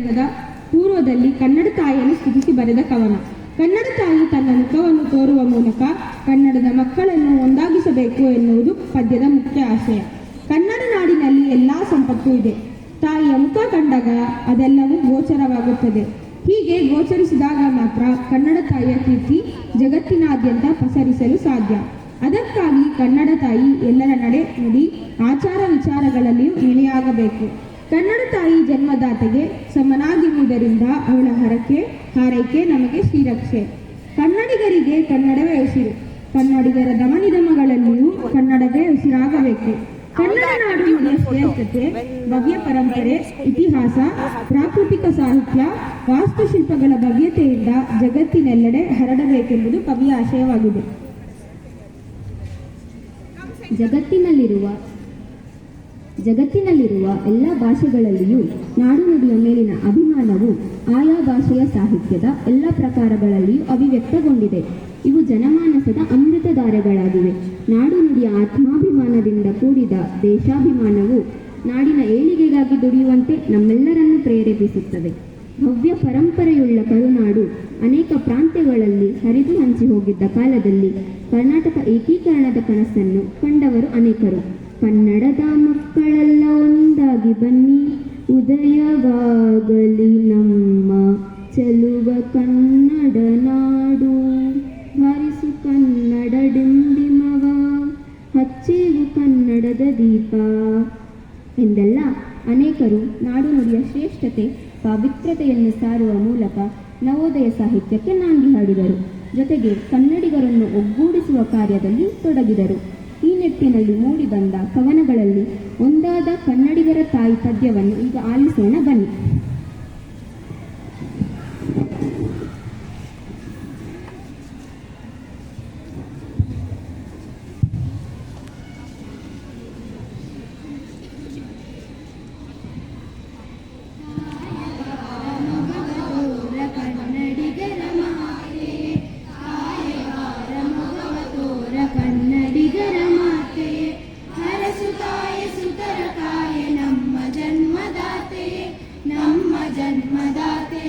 ಯುಗದ ಪೂರ್ವದಲ್ಲಿ ಕನ್ನಡ ತಾಯಿಯನ್ನು ಸ್ತುತಿಸಿ ಬರೆದ ಕವನ. ಕನ್ನಡ ತಾಯಿ ತನ್ನ ಮುಖವನ್ನು ತೋರುವ ಮೂಲಕ ಕನ್ನಡದ ಮಕ್ಕಳನ್ನು ಒಂದಾಗಿಸಬೇಕು ಎನ್ನುವುದು ಪದ್ಯದ ಮುಖ್ಯ ಆಶಯ. ಕನ್ನಡ ನಾಡಿನಲ್ಲಿ ಎಲ್ಲ ಸಂಪತ್ತೂ ಇದೆ. ತಾಯಿಯ ಮುಖ ಕಂಡಾಗ ಅದೆಲ್ಲವೂ ಗೋಚರವಾಗುತ್ತದೆ. ಹೀಗೆ ಗೋಚರಿಸಿದಾಗ ಮಾತ್ರ ಕನ್ನಡ ತಾಯಿಯ ಕೀರ್ತಿ ಜಗತ್ತಿನಾದ್ಯಂತ ಪಸರಿಸಲು ಸಾಧ್ಯ. ಅದಕ್ಕಾಗಿ ಕನ್ನಡ ತಾಯಿ ಎಲ್ಲರ ನಡೆ ನುಡಿ ಆಚಾರ ವಿಚಾರಗಳಲ್ಲಿಯೂ ನೆಲೆಯಾಗಬೇಕು. ಕನ್ನಡ ತಾಯಿ ಜನ್ಮದಾತೆಗೆ ಸಮನಾಗಿರುವುದರಿಂದ ಅವಳ ಹಾರೈಕೆ ನಮಗೆ ಶ್ರೀರಕ್ಷೆ. ಕನ್ನಡಿಗರಿಗೆ ಕನ್ನಡವೇ ಉಸಿರು. ಕನ್ನಡಿಗರ ದಮನಿಧಮಗಳಲ್ಲಿಯೂ ಕನ್ನಡವೇ ಉಸಿರಾಗಬೇಕು. ಕನ್ನಡ ನಾಡು ನುಡಿಯ ಶ್ರೇಷ್ಠತೆ, ಭವ್ಯ ಪರಂಪರೆ, ಇತಿಹಾಸ, ಪ್ರಾಕೃತಿಕ ಸಾಹಿತ್ಯ, ವಾಸ್ತುಶಿಲ್ಪಗಳ ಭವ್ಯತೆಯಿಂದ ಜಗತ್ತಿನೆಲ್ಲೆಡೆ ಹರಡಬೇಕೆಂಬುದು ಕವಿಯ ಆಶಯವಾಗಿದೆ. ಜಗತ್ತಿನಲ್ಲಿರುವ ಎಲ್ಲ ಭಾಷೆಗಳಲ್ಲಿಯೂ ನಾಡು ನುಡಿಯ ಮೇಲಿನ ಅಭಿಮಾನವು ಆಯಾ ಭಾಷೆಯ ಸಾಹಿತ್ಯದ ಎಲ್ಲ ಪ್ರಕಾರಗಳಲ್ಲಿಯೂ ಅಭಿವ್ಯಕ್ತಗೊಂಡಿದೆ. ಇವು ಜನಮಾನಸದ ಅಮೃತಧಾರೆಗಳಾಗಿವೆ. ನಾಡು ನುಡಿಯ ಆತ್ಮಾಭಿಮಾನದಿಂದ ಕೂಡಿದ ದೇಶಾಭಿಮಾನವು ನಾಡಿನ ಏಳಿಗೆಗಾಗಿ ದುಡಿಯುವಂತೆ ನಮ್ಮೆಲ್ಲರನ್ನು ಪ್ರೇರೇಪಿಸುತ್ತದೆ. ಭವ್ಯ ಪರಂಪರೆಯುಳ್ಳ ಕರುನಾಡು ಅನೇಕ ಪ್ರಾಂತ್ಯಗಳಲ್ಲಿ ಹರಿದು ಹಂಚಿ ಹೋಗಿದ್ದ ಕಾಲದಲ್ಲಿ ಕರ್ನಾಟಕ ಏಕೀಕರಣದ ಕನಸನ್ನು ಕಂಡವರು ಅನೇಕರು. ಕನ್ನಡದ ಮಕ್ಕಳೆಲ್ಲ ಒಂದಾಗಿ ಬನ್ನಿ, ಉದಯವಾಗಲಿ ನಮ್ಮ ಚೆಲುವ ಕನ್ನಡ ನಾಡು, ಹಾರಿಸು ಕನ್ನಡ ಡಿಂಡಿಮವ, ಹಚ್ಚೇವು ಕನ್ನಡದ ದೀಪ ಎಂದೆಲ್ಲ ಅನೇಕರು ನಾಡು ನುಡಿಯ ಶ್ರೇಷ್ಠತೆ ಪಾವಿತ್ರ್ಯತೆಯನ್ನು ಸಾರುವ ಮೂಲಕ ನವೋದಯ ಸಾಹಿತ್ಯಕ್ಕೆ ನಾಂದಿ ಹಾಡಿದರು. ಜೊತೆಗೆ ಕನ್ನಡಿಗರನ್ನು ಒಗ್ಗೂಡಿಸುವ ಕಾರ್ಯದಲ್ಲಿ ತೊಡಗಿದರು. ಈ ನಿಟ್ಟಿನಲ್ಲಿ ಮೂಡಿಬಂದ ಕವನಗಳಲ್ಲಿ ಒಂದಾದ ಕನ್ನಡಿಗರ ತಾಯಿ ಪದ್ಯವನ್ನು ಈಗ ಆಲಿಸೋಣ ಬನ್ನಿ. ಜನ್ಮದಾತೆ